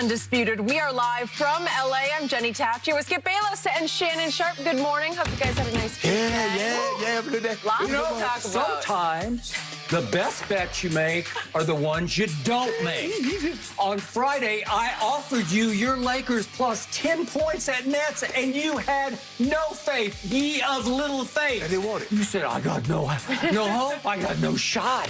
Undisputed. We are live from LA. I'm Jenny Taft here with Skip Bayless and Shannon Sharp. Good morning. Hope you guys had a nice weekend. Yeah. Lots to talk about. Sometimes the best bets you make are the ones you don't make. On Friday, I offered you your Lakers plus 10 points at Nets, and you had no faith. Ye of little faith. I didn't want it. You said, I got no hope. I got no shot.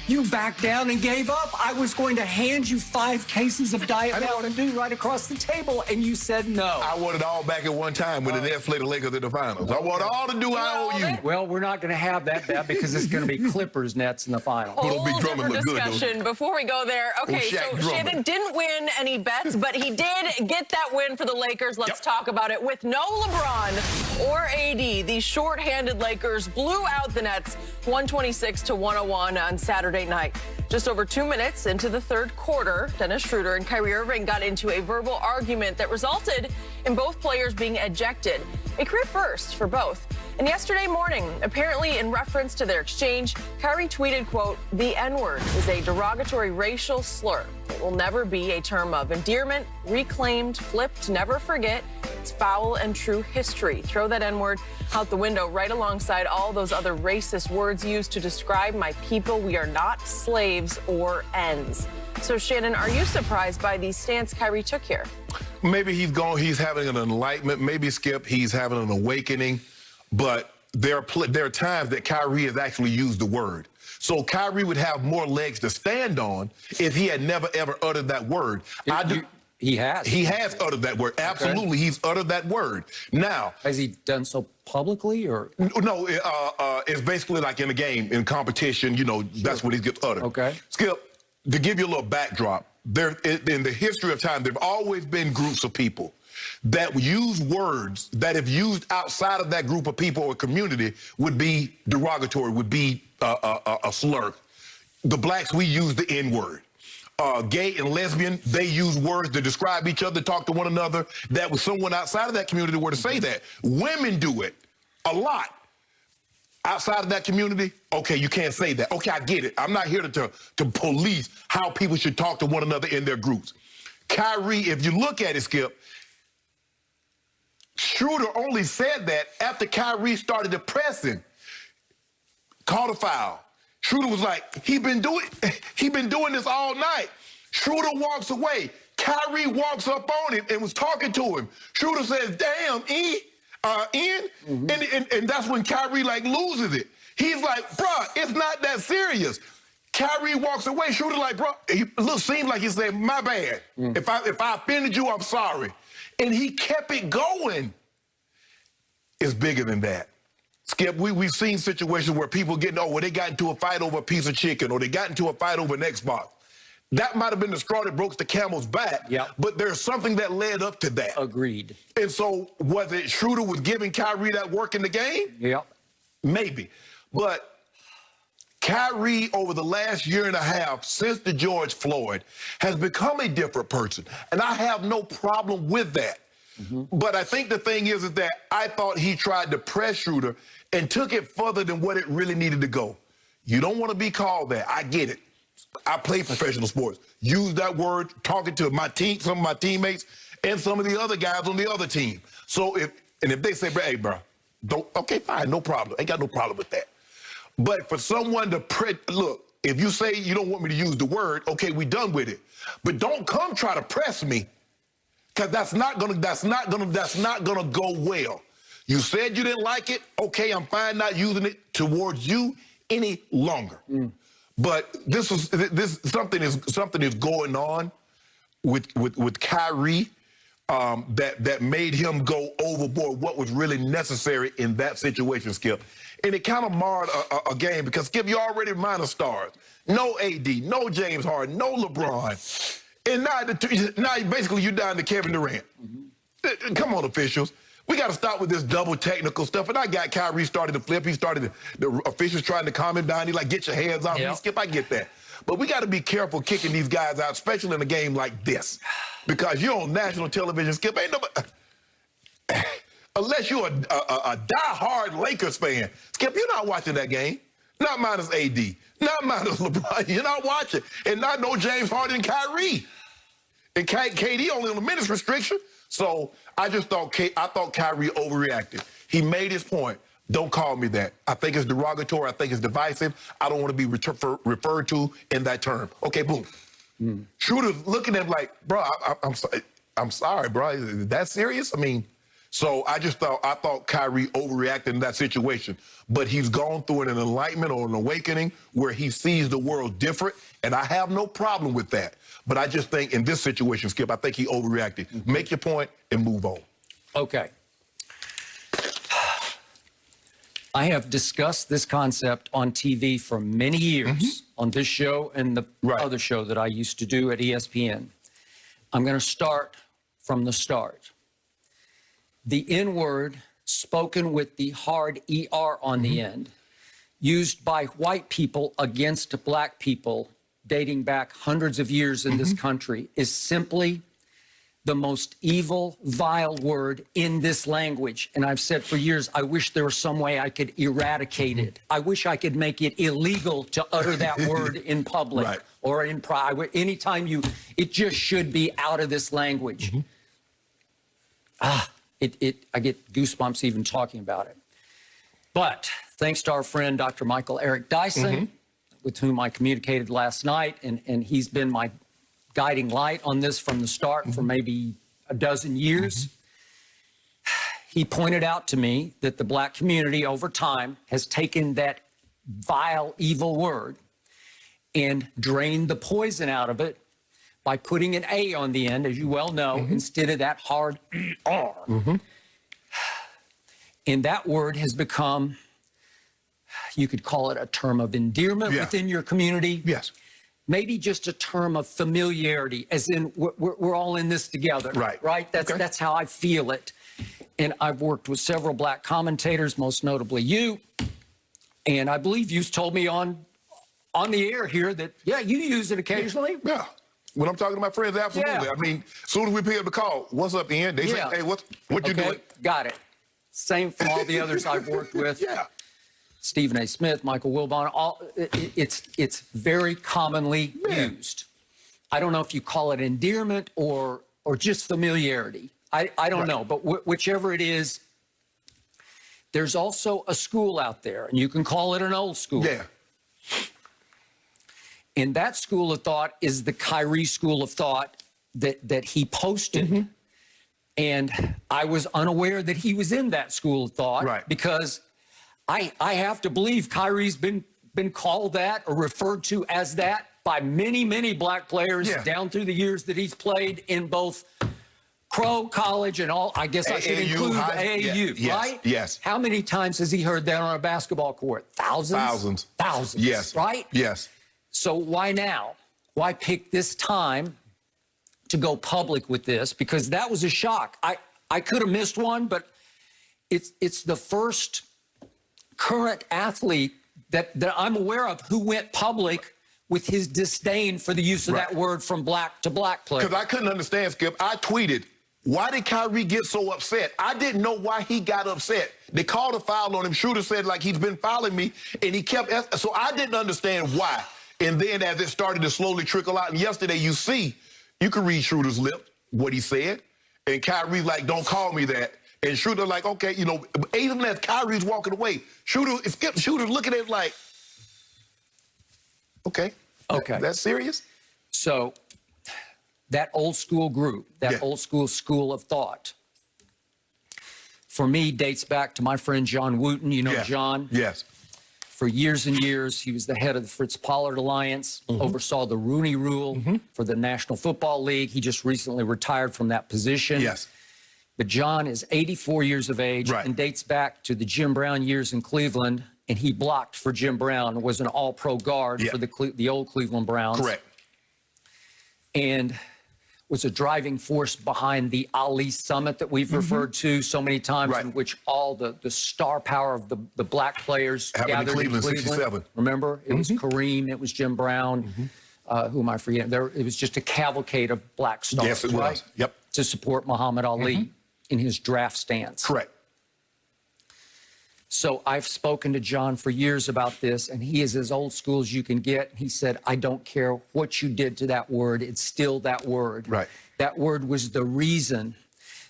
You backed down and gave up. I was going to hand you 5 cases of Diet Mountain Dew right across the table, and you said no. I want it all back at one time when the Nets play the Lakers in the finals. I want all the Dew I owe you. Well, we're not going to have that bet because it's going to be Clippers Nets in the final. Whole different discussion before we go there. Okay, so Shannon didn't win any bets, but he did get that win for the Lakers. Let's talk about it. With no LeBron or AD, the short-handed Lakers blew out the Nets 126-101 on Saturday night. Just over 2 minutes into the third quarter, Dennis Schroder and Kyrie Irving got into a verbal argument that resulted in both players being ejected. A career first for both. And yesterday morning, apparently in reference to their exchange, Kyrie tweeted, quote, "The N-word is a derogatory racial slur. It will never be a term of endearment, reclaimed, flipped, never forget. It's foul and true history. Throw that N-word out the window right alongside all those other racist words used to describe my people. We are not slaves or ends." So, Shannon, are you surprised by the stance Kyrie took here? Maybe he's having an enlightenment. Maybe, Skip, he's having an awakening. But there are times that Kyrie has actually used the word. So Kyrie would have more legs to stand on if he had never, ever uttered that word. He has. He has uttered that word. Absolutely, okay. He's uttered that word. Now, has he done so publicly, or no? It's basically like in a game, in competition. You know, that's what he gets uttered. Okay. Skip, to give you a little backdrop, in the history of time, there've always been groups of people that use words that, if used outside of that group of people or community, would be derogatory, would be a slur. The blacks, we use the N-word. Gay and lesbian, they use words to describe each other, talk to one another, that was someone outside of that community were to say that. Women do it a lot. Outside of that community, okay, you can't say that. Okay, I get it. I'm not here to police how people should talk to one another in their groups. Kyrie, if you look at it, Skip, Schroder only said that after Kyrie started to press him. Called a foul. Schroder was like, he been doing this all night. Schroder walks away. Kyrie walks up on him and was talking to him. Schroder says, "Damn, and that's when Kyrie loses it. He's like, bruh, it's not that serious. Kyrie walks away. Schroder like, bro, seems like he said, my bad. If I offended you, I'm sorry. And he kept it going. It's bigger than that. Skip, we've seen situations where people they got into a fight over a piece of chicken, or they got into a fight over an Xbox. That might have been the straw that broke the camel's back, but there's something that led up to that. Agreed. And so, was it Schroder was giving Kyrie that work in the game? Yep. Maybe. But Kyrie, over the last year and a half, since the George Floyd, has become a different person. And I have no problem with that. But I think the thing is that I thought he tried to press Schroder and took it further than what it really needed to go. You don't want to be called that. I get it. I play professional sports. Use that word talking to some of my teammates and some of the other guys on the other team. So if they say, "Hey, bro, okay, fine, no problem. Ain't got no problem with that." But for someone to look, if you say you don't want me to use the word, okay, we done with it. But don't come try to press me, because that's not gonna go well. You said you didn't like it. Okay, I'm fine not using it towards you any longer. But something is going on with Kyrie that made him go overboard what was really necessary in that situation, Skip. And it kind of marred a game because, Skip, you already minus stars. No AD, no James Harden, no LeBron. And now basically you're down to Kevin Durant. Come on, officials. We got to stop with this double technical stuff. And I got Kyrie started to flip. He started, the officials trying to calm him down. He like, get your hands off me, Skip. I get that. But we got to be careful kicking these guys out, especially in a game like this. Because you're on national television, Skip. Ain't nobody, unless you're a die-hard Lakers fan, Skip, you're not watching that game. Not minus AD. Not minus LeBron. You're not watching. And not no James Harden and Kyrie. And KD only on the minutes restriction. So I just thought Kyrie overreacted. He made his point. Don't call me that. I think it's derogatory. I think it's divisive. I don't want to be referred to in that term. Okay, boom. Schroder's looking at him like, bro, I'm sorry, bro. Is that serious? I mean, so I thought Kyrie overreacted in that situation. But he's gone through an enlightenment or an awakening where he sees the world different, and I have no problem with that. But I just think in this situation, Skip, I think he overreacted. Make your point and move on. Okay. I have discussed this concept on TV for many years, on this show and the other show that I used to do at ESPN. I'm going to start from the start. The N-word, spoken with the hard ER on the end, used by white people against black people dating back hundreds of years in this country, is simply the most evil, vile word in this language. And I've said for years, I wish there was some way I could eradicate it. I wish I could make it illegal to utter that word in public or in private. Anytime it just should be out of this language. I get goosebumps even talking about it. But thanks to our friend, Dr. Michael Eric Dyson, with whom I communicated last night, and he's been my guiding light on this from the start for maybe a dozen years. He pointed out to me that the black community over time has taken that vile, evil word and drained the poison out of it by putting an A on the end, as you well know, instead of that hard R. And that word has become, you could call it a term of endearment within your community. Yes. Maybe just a term of familiarity, as in we're all in this together. Right? That's how I feel it. And I've worked with several black commentators, most notably you. And I believe you've told me on the air here that, yeah, you use it occasionally. Yeah. When I'm talking to my friends, absolutely. I mean, as soon as we pick up the call, what's up, Ian? They say, hey, what you doing? Got it. Same from all the others I've worked with. Stephen A. Smith, Michael Wilbon, it's very commonly used. I don't know if you call it endearment or just familiarity. I don't know, but whichever it is, there's also a school out there, and you can call it an old school. And that school of thought is the Kyrie school of thought that he posted. And I was unaware that he was in that school of thought because I have to believe Kyrie's been called that or referred to as that by many, many black players down through the years that he's played in both pro, college, and all. I guess I should include AAU, right? Yes. How many times has he heard that on a basketball court? Thousands? Thousands. Yes. Right? Yes. So why now? Why pick this time to go public with this? Because that was a shock. I could have missed one, but it's the first current athlete that I'm aware of who went public with his disdain for the use of that word from black to black players. Because I couldn't understand, Skip. I tweeted, why did Kyrie get so upset? I didn't know why he got upset. They called a foul on him. Schroder said, like, he's been fouling me, and he kept, so I didn't understand why. And then as it started to slowly trickle out, and yesterday you could read Schroder's lip, what he said, and Kyrie's like, don't call me that. And Schroder like, okay, even as Kyrie's walking away, Schroder's looking at it like, okay, that's serious? So that old school group, that old school of thought, for me, dates back to my friend John Wooten. You know John? Yes. For years and years, he was the head of the Fritz Pollard Alliance, oversaw the Rooney Rule for the National Football League. He just recently retired from that position. Yes. But John is 84 years of age and dates back to the Jim Brown years in Cleveland, and he blocked for Jim Brown, was an all-pro guard for the old Cleveland Browns. Correct. And was a driving force behind the Ali Summit that we've referred to so many times, in which all the star power of the black players gathered in Cleveland. 67. Remember? It was Kareem, it was Jim Brown, who am I forgetting? It was just a cavalcade of black stars. Yes, it was. Yep. To support Muhammad Ali in his draft stance. Correct. So I've spoken to John for years about this, and he is as old school as you can get. He said, I don't care what you did to that word. It's still that word. Right. That word was the reason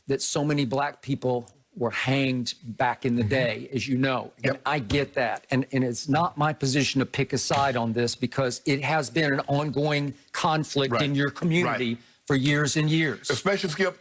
that so many black people were hanged back in the day, as you know. And I get that. And it's not my position to pick a side on this because it has been an ongoing conflict in your community for years and years. Especially, Skip,